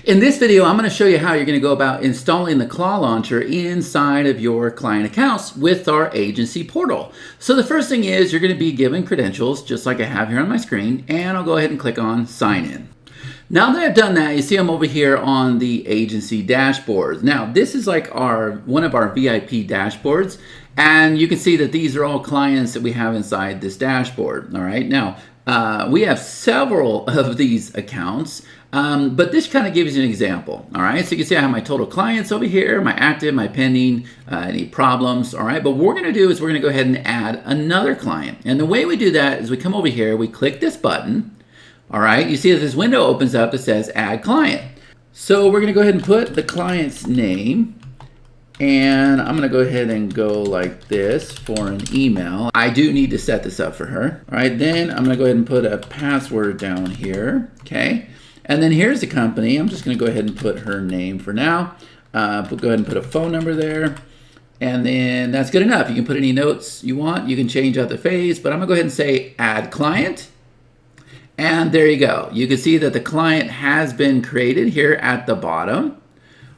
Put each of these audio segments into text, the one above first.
In this video, I'm going to show you how you're going to go about installing the Claw Launcher inside of your client accounts with our agency portal. So the first thing is you're going to be given credentials, just like I have here on my screen, and I'll go ahead and click on Sign In. Now that I've done that, you see I'm over here on the agency dashboard. Now this is like one of our VIP dashboards, and you can see that these are all clients that we have inside this dashboard. All right, now we have several of these accounts, but this kind of gives you an example. All right, so you can see I have my total clients over here, my active, my pending, any problems. All right, but what we're going to do is we're going to go ahead and add another client, and the way we do that is we come over here, we click this button. All right, you see that this window opens up that says Add Client. So we're going to go ahead and put the client's name, and I'm going to go ahead and go like this for an email. I do need to set this up for her. All right, then I'm going to go ahead and put a password down here, okay? And then here's the company. I'm just going to go ahead and put her name for now. Go ahead and put a phone number there. And then that's good enough. You can put any notes you want. You can change out the phase, but I'm going to go ahead and say Add Client. And there you go. You can see that the client has been created here at the bottom.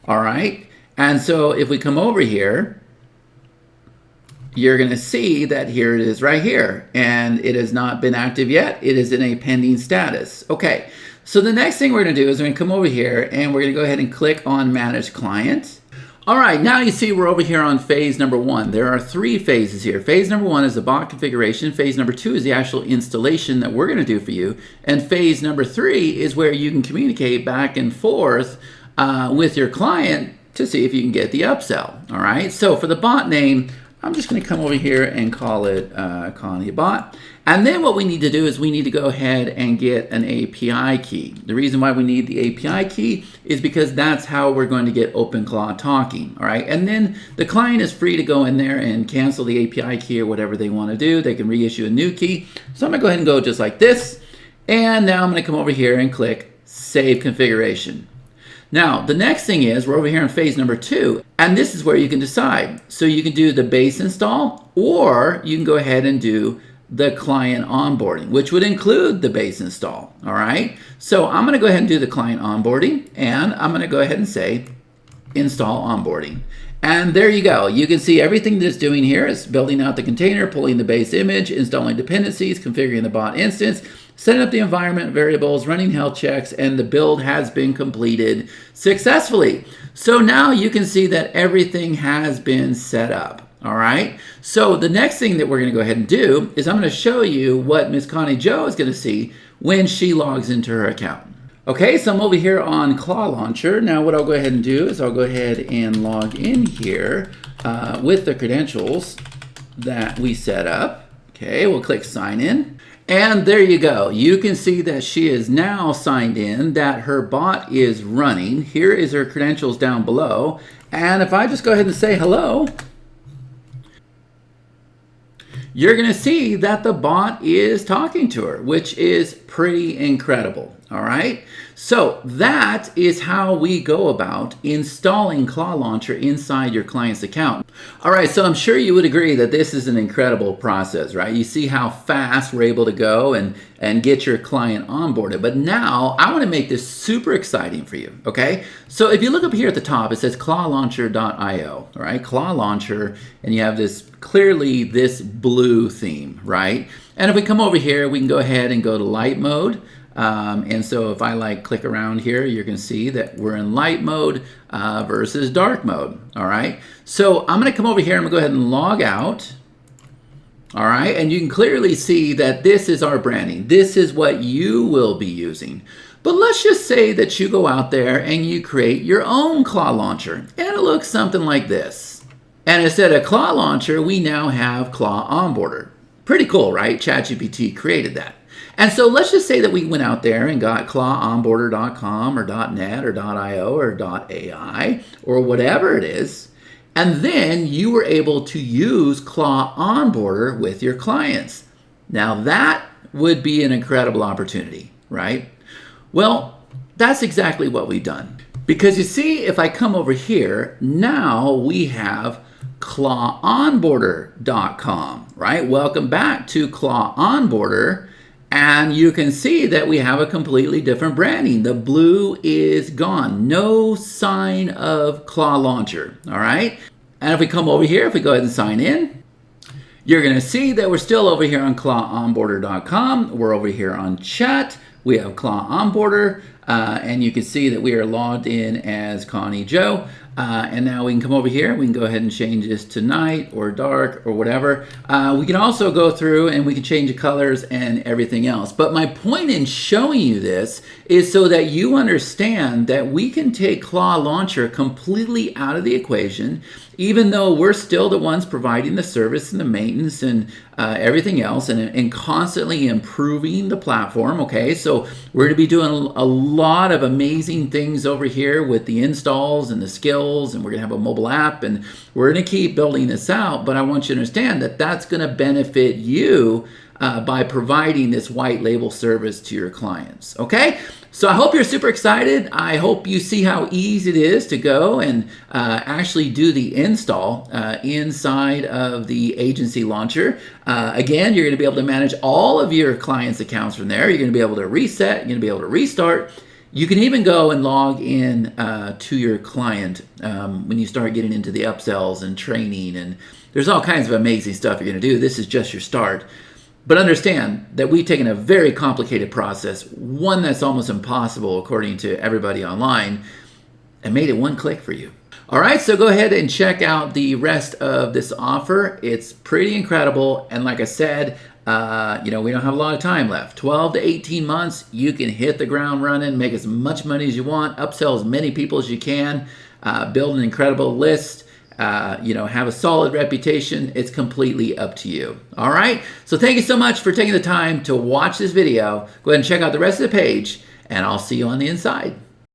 All right. And so if we come over here, you're going to see that here it is right here. And it has not been active yet. It is in a pending status. Okay. So the next thing we're going to do is we're going to come over here and we're going to go ahead and click on Manage Client. All right, now you see we're over here on phase number 1. There are 3 phases here. Phase number 1 is the bot configuration. Phase number 2 is the actual installation that we're going to do for you. And phase number 3 is where you can communicate back and forth with your client to see if you can get the upsell. All right, so for the bot name, I'm just going to come over here and call it Connie Bot. And then what we need to do is we need to go ahead and get an API key. The reason why we need the API key is because that's how we're going to get OpenClaw talking. All right, and then the client is free to go in there and cancel the API key or whatever they want to do. They can reissue a new key. So I'm going to go ahead and go just like this. And now I'm going to come over here and click Save Configuration. Now, the next thing is we're over here in phase number 2, and this is where you can decide. So you can do the base install, or you can go ahead and do the client onboarding, which would include the base install. All right. So I'm going to go ahead and do the client onboarding, and I'm going to go ahead and say install onboarding. And there you go. You can see everything that's doing here is building out the container, pulling the base image, installing dependencies, configuring the bot instance, setting up the environment variables, running health checks, and the build has been completed successfully. So now you can see that everything has been set up. All right. So the next thing that we're going to go ahead and do is I'm going to show you what Miss Connie Joe is going to see when she logs into her account. Okay, so I'm over here on Claw Launcher. Now what I'll go ahead and do is I'll go ahead and log in here with the credentials that we set up. Okay, we'll click Sign In. And there you go. You can see that she is now signed in, that her bot is running. Here is her credentials down below. And if I just go ahead and say hello, you're going to see that the bot is talking to her, which is pretty incredible. All right. So that is how we go about installing Claw Launcher inside your client's account. All right. So I'm sure you would agree that this is an incredible process, right? You see how fast we're able to go and get your client onboarded. But now I want to make this super exciting for you. Okay. So if you look up here at the top, it says clawlauncher.io, all right? Claw Launcher, and you have this clearly this blue theme, right? And if we come over here, we can go ahead and go to light mode. And so if I click around here, you're going to see that we're in light mode versus dark mode. All right. So I'm going to come over here. I'm going to go ahead and log out. All right. And you can clearly see that this is our branding. This is what you will be using. But let's just say that you go out there and you create your own Claw Launcher, and it looks something like this. And instead of Claw Launcher, we now have Claw Onboarder. Pretty cool, right? ChatGPT created that. And so let's just say that we went out there and got clawonboarder.com or .net or .io or .ai or whatever it is. And then you were able to use Claw Onboarder with your clients. Now that would be an incredible opportunity, right? Well, that's exactly what we've done. Because you see, if I come over here, now we have clawonboarder.com, right? Welcome back to Claw Onboarder. And you can see that we have a completely different branding. The blue is gone. No sign of Claw Launcher, all right? And if we come over here, if we go ahead and sign in, you're gonna see that we're still over here on clawonboarder.com. We're over here on chat. We have Claw Onboarder, and you can see that we are logged in as Connie Joe. And now we can come over here. We can go ahead and change this to night or dark or whatever. We can also go through and we can change the colors and everything else. But my point in showing you this is so that you understand that we can take Claw Launcher completely out of the equation, even though we're still the ones providing the service and the maintenance and everything else, and constantly improving the platform, okay? So we're gonna be doing a lot of amazing things over here with the installs and the skills, and we're gonna have a mobile app, and we're gonna keep building this out, but I want you to understand that that's gonna benefit you by providing this white label service to your clients, okay? So I hope you're super excited. I hope you see how easy it is to go and actually do the install inside of the agency launcher. Again, you're gonna be able to manage all of your clients' accounts from there. You're gonna be able to reset, you're gonna be able to restart. You can even go and log in to your client when you start getting into the upsells and training, and there's all kinds of amazing stuff you're gonna do. This is just your start. But understand that we've taken a very complicated process, one that's almost impossible according to everybody online, and made it one click for you. All right, so go ahead and check out the rest of this offer. It's pretty incredible, and like I said, we don't have a lot of time left. 12 to 18 months, you can hit the ground running, make as much money as you want, upsell as many people as you can, build an incredible list, have a solid reputation. It's completely up to you. All right. So thank you so much for taking the time to watch this video. Go ahead and check out the rest of the page, and I'll see you on the inside.